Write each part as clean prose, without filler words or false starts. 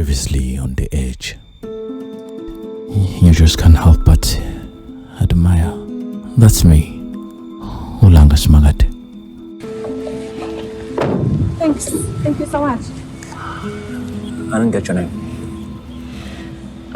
Previously on the edge. You just can't help but admire. That's me, Langa Mngadi. Thanks. Thank you so much. I didn't get your name.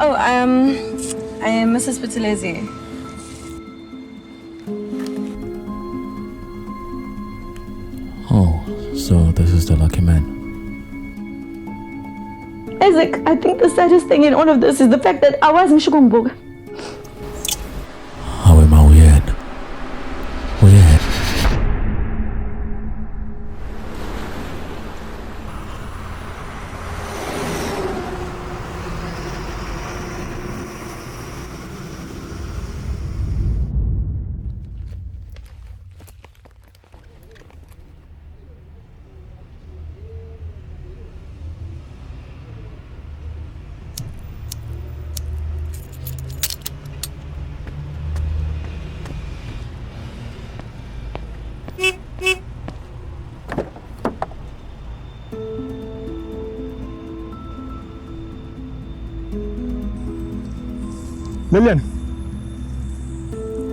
Oh, I am Mrs. Mdletshe. Oh, so this is the lucky man. Isaac, I think the saddest thing in all of this is the fact that I was Mshugumbuga. How am I weird? Weird.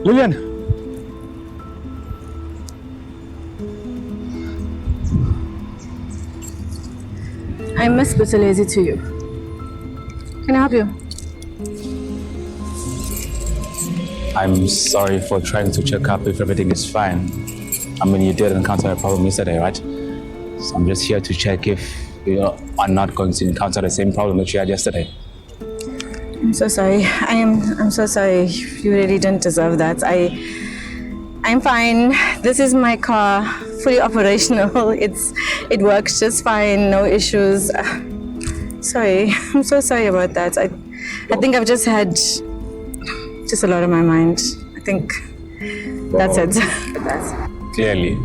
Lillian! I'm Miss Mdletshe to you. Can I help you? I'm sorry for trying to check up if everything is fine. I mean, you did encounter a problem yesterday, right? So I'm just here to check if you are not going to encounter the same problem that you had yesterday. I'm so sorry. I'm so sorry. You really didn't deserve that. I'm fine. This is my car, fully operational. It works just fine, no issues. Sorry. I'm so sorry about that. I think I've just had a lot on my mind. I think that's it. Clearly.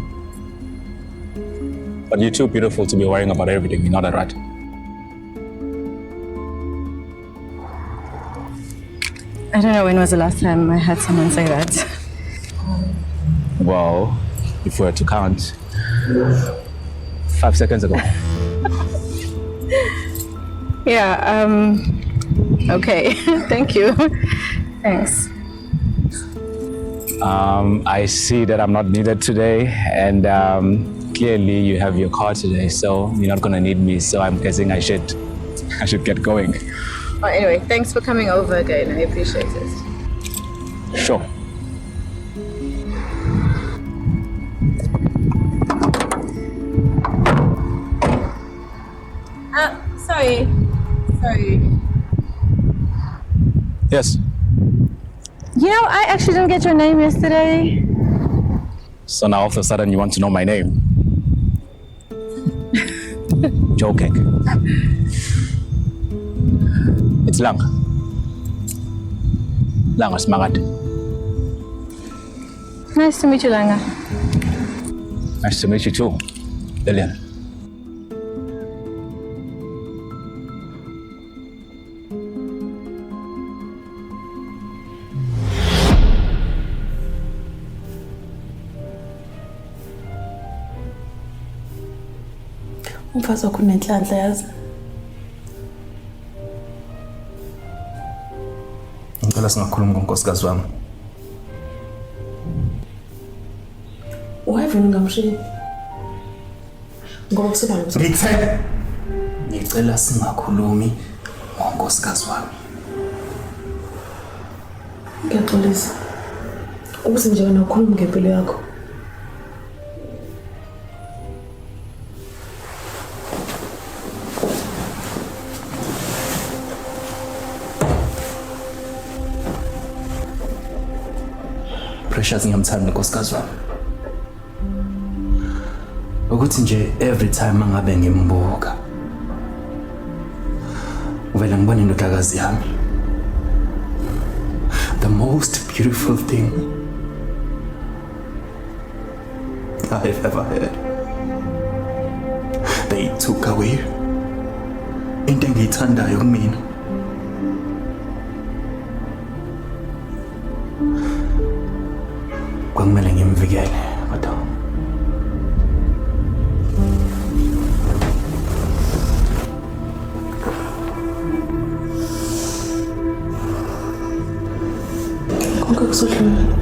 But you're too beautiful to be worrying about everything, you know that, right? I don't know when was the last time I had someone say that. Well, if we were to count, 5 seconds ago. Yeah, okay. Thank you. Thanks. I see that I'm not needed today, and clearly you have your car today, so you're not gonna need me, so I'm guessing I should get going. Oh, anyway, thanks for coming over again. I appreciate it. Sure. Sorry. Yes. You know, I actually didn't get your name yesterday. So now all of a sudden you want to know my name? Joking. It's Langa. Langa Mngadi. Nice to meet you, Langa. Nice to meet you too, Lillian. Umfazi wakho unenhlanhla yazi. Ngicela singakhulumi ngonkosikazi wami. Why vele ngamshiya? Ngoba kuseba Ngithe ngicela singakhulumi ngonkosikazi wami. Ngiyaxolisa. Ukuthi nje wena ukhuluma ngempilo yakho. Pressures ngiyamthanda nkosikazi wami. Ukuthi nje every time mangabe ngimbuka uvela ngibona indodakazi yami. The most beautiful thing I've ever heard. They took away into engiyithandayo kumina. Kwangimele ngimvikele kodwa kuzohlula.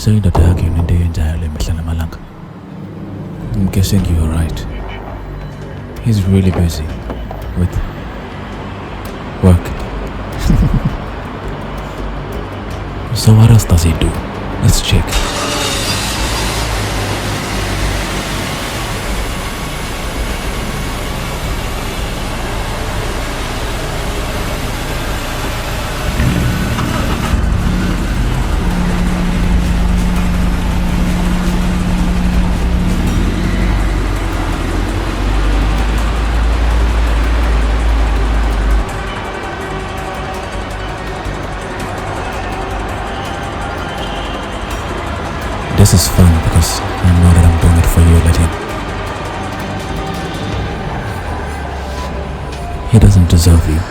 So indoda yakhe yonto eyenzayo le mihla namalanga. I'm guessing you're right. He's really busy with work. So what else does he do? Let's check. This is fun because I know that I'm doing it for you, Lydian. He doesn't deserve you.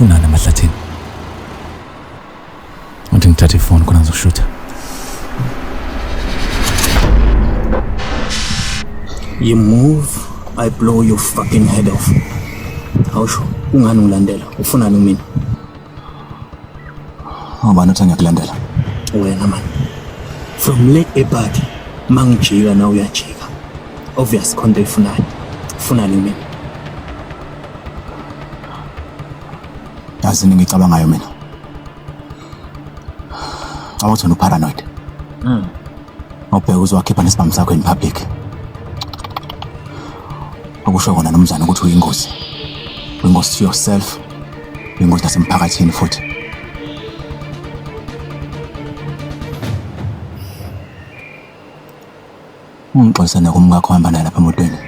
Ufunani emahlathini? Uthi ngithathe ifoni khona ngizoshutha. You move, I blow your fucking head off. Awusho, ungani ungilandela? Ufunani mina? Ngoba nothi ngiyakulandela. Wena man. From late ebadi, mangijika na uyajika. Obvious konto ifunani. Ufunani mina? Yazi ngicabangayo mina. Awuthi uparanoid. Awubheka uzowakhipha nesibhamu sakho in public. Okusho kona nomzana ukuthi uyingozi. Uyingozi to yourself. Uyingozi nasemphakathini futhi. Ungixolisa nakumngakho ohamba naye lapha emotweni.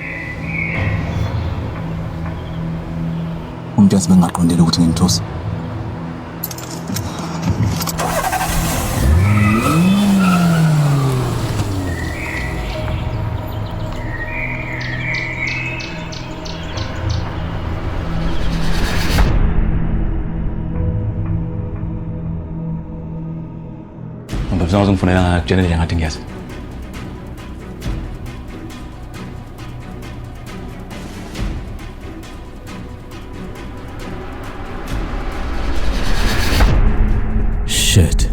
Umntu asebengaqondile ukuthi ngimthusa. Ngizama ukufonela ngakutshela ngathi ngiyazi. Shit.